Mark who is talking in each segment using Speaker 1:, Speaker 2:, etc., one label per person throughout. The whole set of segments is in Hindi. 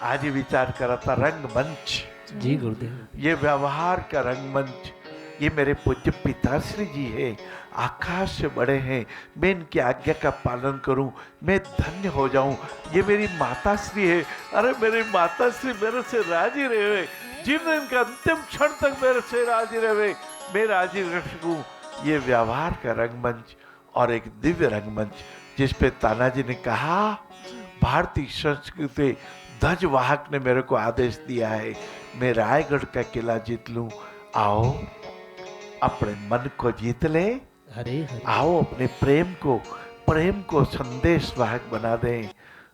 Speaker 1: आज ही विचार करा था रंगमंच।
Speaker 2: जी गुरुदेव।
Speaker 1: ये व्यवहार का रंगमंच, ये मेरे पूज्य पिताश्री जी है, आकाश से बड़े हैं। मैं इनकी आज्ञा का पालन करूं, मैं धन्य हो जाऊं। ये मेरी माताश्री है, अरे मेरी माताश्री मेरे से राजी रहे, जीवन का अंतिम क्षण तक मेरे से राजी रहे, मैं राजी रह सकूं। ये व्यवहार का रंगमंच और एक दिव्य रंगमंच जिस पे तानाजी ने कहा, भारतीय संस्कृति ध्वजवाहक ने मेरे को आदेश दिया है, मैं रायगढ़ का किला जीत लूं। आओ अपने मन को जीत ले,
Speaker 2: हरे हरे।
Speaker 1: आओ अपने प्रेम को संदेश वाहक बना दें।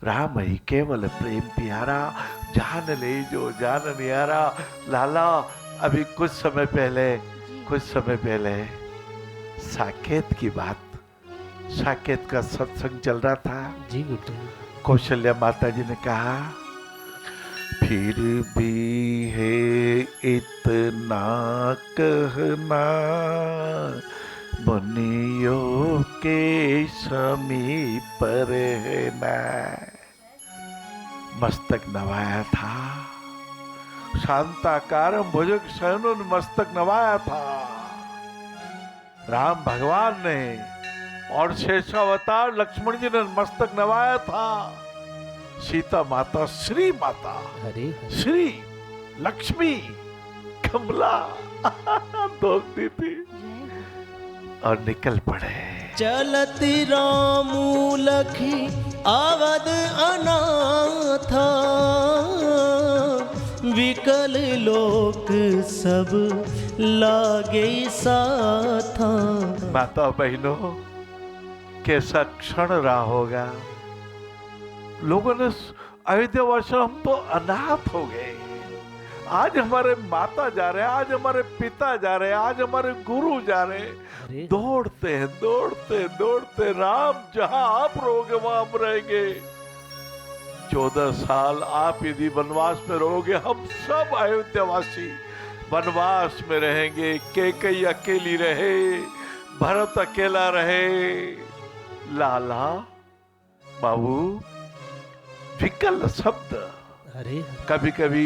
Speaker 1: राम ही केवल प्रेम प्यारा, जान ले जो जान नियारा। लाला अभी कुछ समय पहले साकेत की बात, साकेत का सत्संग चल रहा था।
Speaker 2: जी गुरुदेव।
Speaker 1: कौशल्या माता जी ने कहा, फिर भी है इतना कहना, मुनियों के समीप रहना। मस्तक नवाया था, शांताकारम भुजग शयन मस्तक नवाया था राम भगवान ने, और शेषावतार लक्ष्मण जी ने मस्तक नवाया था। सीता माता, श्री माता,
Speaker 2: हरे हरे।
Speaker 1: श्री लक्ष्मी कमला दोस्ती थी और निकल पड़े।
Speaker 2: चलती राम लखी आवद अनाथा, विकल लोक सब लागे साथा।
Speaker 1: माता बहनों, कैसा क्षण रहा होगा। लोगों ने अयोध्या वर्ष, हम तो अनाथ हो गए। आज हमारे माता जा रहे हैं, आज हमारे पिता जा रहे हैं, आज हमारे गुरु जा रहे हैं। दौड़ते हैं, दौड़ते राम जहां आप रहोगे वहां हम रहेंगे। 14 साल आप यदि वनवास में रहोगे, हम सब अयोध्यावासी वनवास में रहेंगे। कैकेयी अकेली रहे, भरत अकेला रहे। लाला बाबू, विकल शब्द,
Speaker 2: हरे
Speaker 1: कभी कभी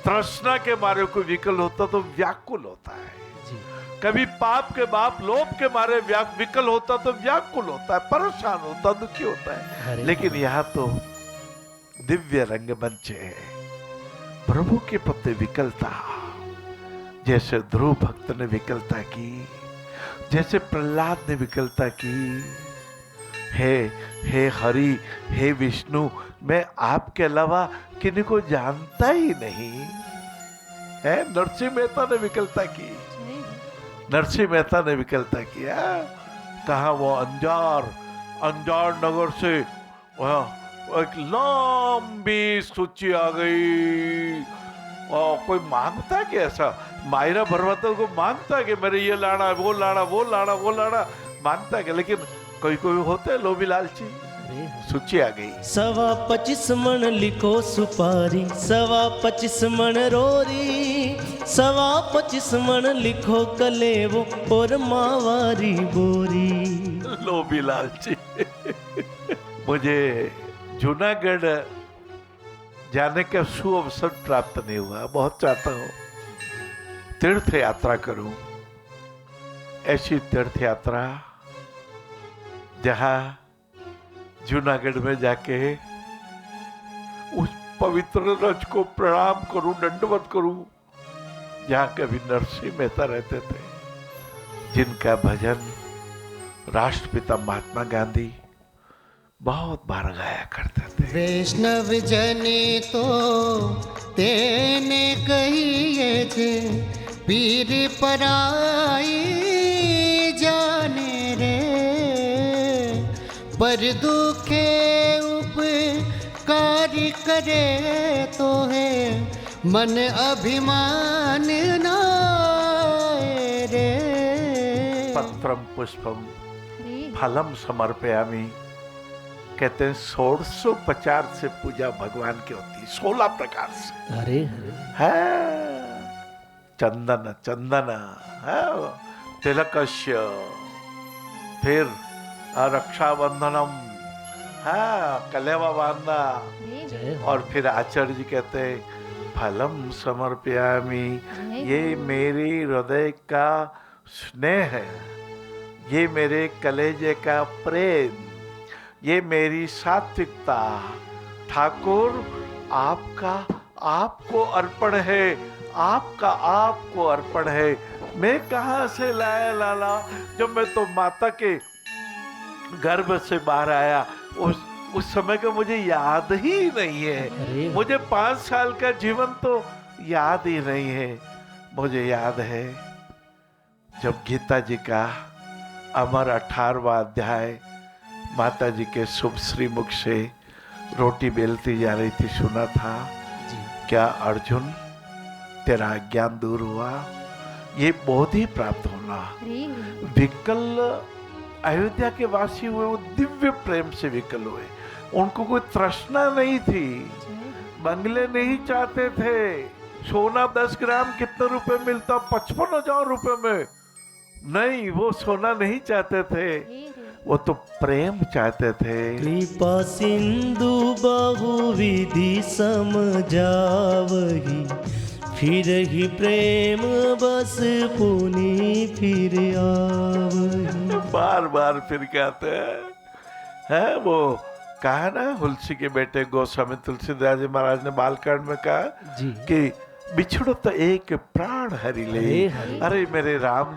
Speaker 1: तृष्णा के मारे कोई विकल होता तो व्याकुल होता है।
Speaker 2: जी।
Speaker 1: कभी पाप के बाप लोभ के मारे विकल होता तो व्याकुल होता है, परेशान होता, दुखी होता है। लेकिन यहाँ तो दिव्य रंगमंच है, प्रभु के प्रति विकलता। जैसे ध्रुव भक्त ने विकलता की, जैसे प्रहलाद ने विकलता की। हे हरि, हे विष्णु, मैं आपके अलावा किन्हीं को जानता ही नहीं है। नरसिंह मेहता ने विकलता की, नरसिंह मेहता ने विकलता किया। कहा वो अंजार नगर से एक लंबी सूची आ गई। कोई मांगता है कि ऐसा मायरा भरवाता को मांगता है कि मेरे ये लाना, वो लाना, वो लाना, वो लाना, मांगता है कि। लेकिन कोई होते हैं लोभी लालची। सूची आ गई।
Speaker 2: 25 मन लिखो सुपारी, 25 मन रोरी, 25 मन लिखो कलेवो और मावारी बोरी।
Speaker 1: लोभी लालची। मुझे जूनागढ़ जाने का सुअवसर प्राप्त नहीं हुआ। बहुत चाहता हूँ तीर्थ यात्रा करूं, ऐसी तीर्थ यात्रा जहां जूनागढ़ में जाके उस पवित्र रज को प्रणाम करूं, दंडवत करूं, जहां कभी नरसिंह मेहता रहते थे, जिनका भजन राष्ट्रपिता महात्मा गांधी बहुत बार गाया करते थे।
Speaker 3: वैष्णव जने तो तेने कहिए जे, पीर पराई जाने रे, पर दुखे उपकार करे तो है मन अभिमान नाय रे।
Speaker 1: पत्रम पुष्पम फलम समर्पयामि। कहते हैं 1650 से पूजा भगवान की होती है, 16 प्रकार से।
Speaker 2: हरे
Speaker 1: है चंदन है, तिलकस्य, फिर रक्षाबंधनम, हाँ, कलेवा बांधना।
Speaker 2: जय हो।
Speaker 1: और फिर आचार्य जी कहते हैं फलम समर्पयामि, ये मेरी हृदय का स्नेह है, ये मेरे कलेजे का प्रेम, ये मेरी सात्विकता ठाकुर आपका आपको अर्पण है, आपका आपको अर्पण है। मैं कहाँ से लाया लाला, जब मैं तो माता के गर्भ से बाहर आया उस समय का मुझे याद ही नहीं है।
Speaker 2: अरे
Speaker 1: मुझे 5 साल का जीवन तो याद ही नहीं है। मुझे याद है जब गीता जी का अमर 18वां अध्याय माता जी के शुभ श्री मुख से रोटी बेलती जा रही थी, सुना था।
Speaker 2: जी।
Speaker 1: क्या अर्जुन तेरा ज्ञान दूर हुआ, ये बोधि प्राप्त होना। विकल अयोध्या के वासी हुए, वो दिव्य प्रेम से विकल हुए। उनको कोई तृष्णा नहीं थी, बंगले नहीं चाहते थे। सोना 10 ग्राम कितने रुपए मिलता, 55,000 रुपए में। नहीं, वो सोना नहीं चाहते थे, वो तो प्रेम चाहते थे।
Speaker 2: कृपा सिंधु बहुविधि समझावही, फिर ही प्रेम बस पुनि फिर आवही।
Speaker 1: बार बार फिर कहते हैं वो कहा ना, तुलसी के बेटे गोस्वामी तुलसीदास जी महाराज ने बालकांड में कहा
Speaker 2: जी।
Speaker 1: कि बिछड़ो तो एक प्राण हरि ले। अरे मेरे राम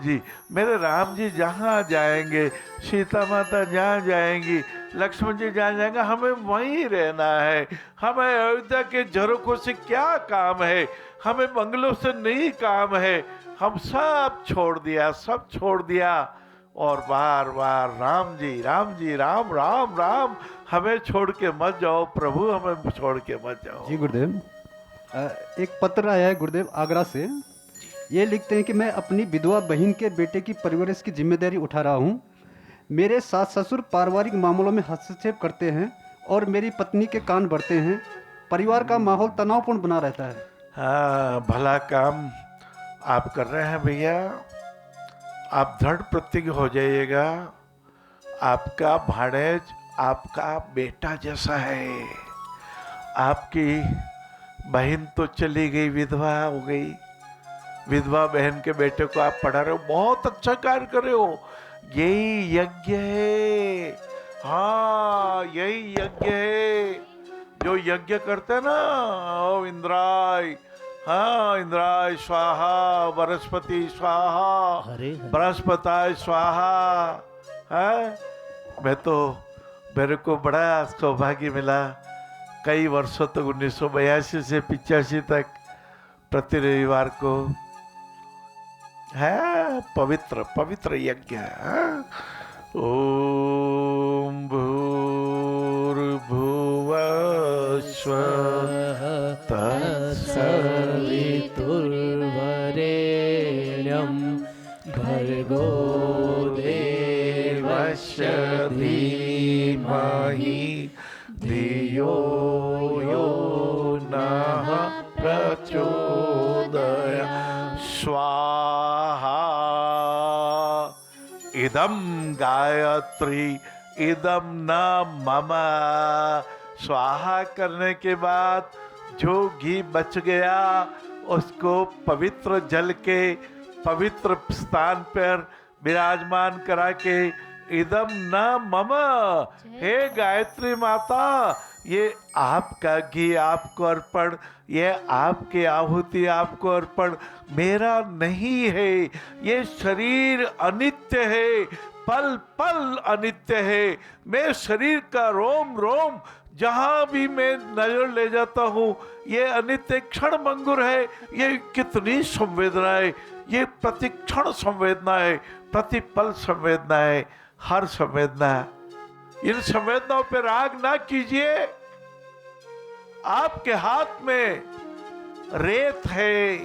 Speaker 1: जी जहाँ जाएंगे, सीता माता जहाँ जाएंगी, लक्ष्मण जी जहाँ जाएंगे, हमें वहीं रहना है। हमें अयोध्या के झरोखों से क्या काम है, हमें बंगलों से नहीं काम है। हम सब छोड़ दिया और बार बार राम जी राम राम राम, हमें छोड़ के मत जाओ प्रभु, हमें छोड़ के मत जाओ।
Speaker 4: जी गुरुदेव, एक पत्र आया है गुरुदेव आगरा से। ये लिखते हैं कि मैं अपनी विधवा बहन के बेटे की परवरिश की जिम्मेदारी उठा रहा हूँ। मेरे सास ससुर पारिवारिक मामलों में हस्तक्षेप करते हैं और मेरी पत्नी के कान भरते हैं। परिवार का माहौल तनावपूर्ण बना रहता है।
Speaker 1: हाँ, भला काम आप कर रहे हैं भैया। आप दृढ़ प्रतिज्ञ हो जाइएगा। आपका भाणेज आपका बेटा जैसा है। आपकी बहन तो चली गई, विधवा हो गई। विधवा बहन के बेटे को आप पढ़ा रहे हो, बहुत अच्छा कार्य कर रहे हो। यही यज्ञ है। हाँ, यही यज्ञ है जो यज्ञ करते हैं ना। ओ इंद्राय, हाँ, इंद्राय स्वाहा, बृहस्पति स्वाहा, बृहस्पताय स्वाहा। हाँ, मेरे को बड़ा सौभाग्य मिला। कई वर्षों तक 1982 से 85 तक प्रति रविवार को है पवित्र यज्ञ। ओम भूर्भुवस्वः
Speaker 2: तत्सवितुर्वरेण्यं भर्गो देवस्य
Speaker 1: धीमहि धियो यो नः प्रचोदयात्। स्वाहा इदं गायत्री इदं न मम। स्वाहा करने के बाद जो घी बच गया उसको पवित्र जल के पवित्र स्थान पर विराजमान करा के इदम न मम, हे गायत्री माता, ये आपका घी आपको अर्पण, ये आपके आहुति आपको अर्पण, मेरा नहीं है। ये शरीर अनित्य है, पल पल अनित्य है। मैं शरीर का रोम रोम जहाँ भी मैं नजर ले जाता हूँ, ये अनित्य क्षण मंगुर है। ये कितनी संवेदना है, ये प्रतिक्षण संवेदना है, प्रति पल संवेदना है, हर संवेदना। इन संवेदनाओं पे राग ना कीजिए। आपके हाथ में रेत है,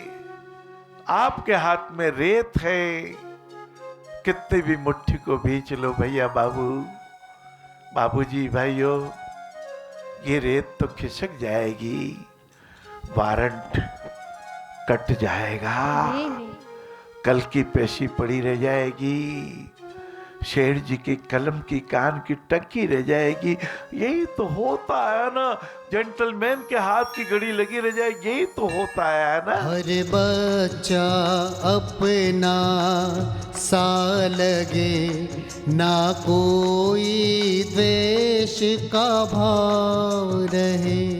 Speaker 1: आपके हाथ में रेत है। कितने भी मुट्ठी को भींच लो भैया, बाबूजी, भाइयों, ये रेत तो खिसक जाएगी, वारंट कट जाएगा, कल की पेशी पड़ी रह जाएगी। शेर जी के कलम की कान की टंकी रह जाएगी। यही तो होता है ना, जेंटलमैन के हाथ की घड़ी लगी रह जाएगी, यही तो होता है ना।
Speaker 3: हर बच्चा अपना सा लगे, ना कोई द्वेष का भाव रहे।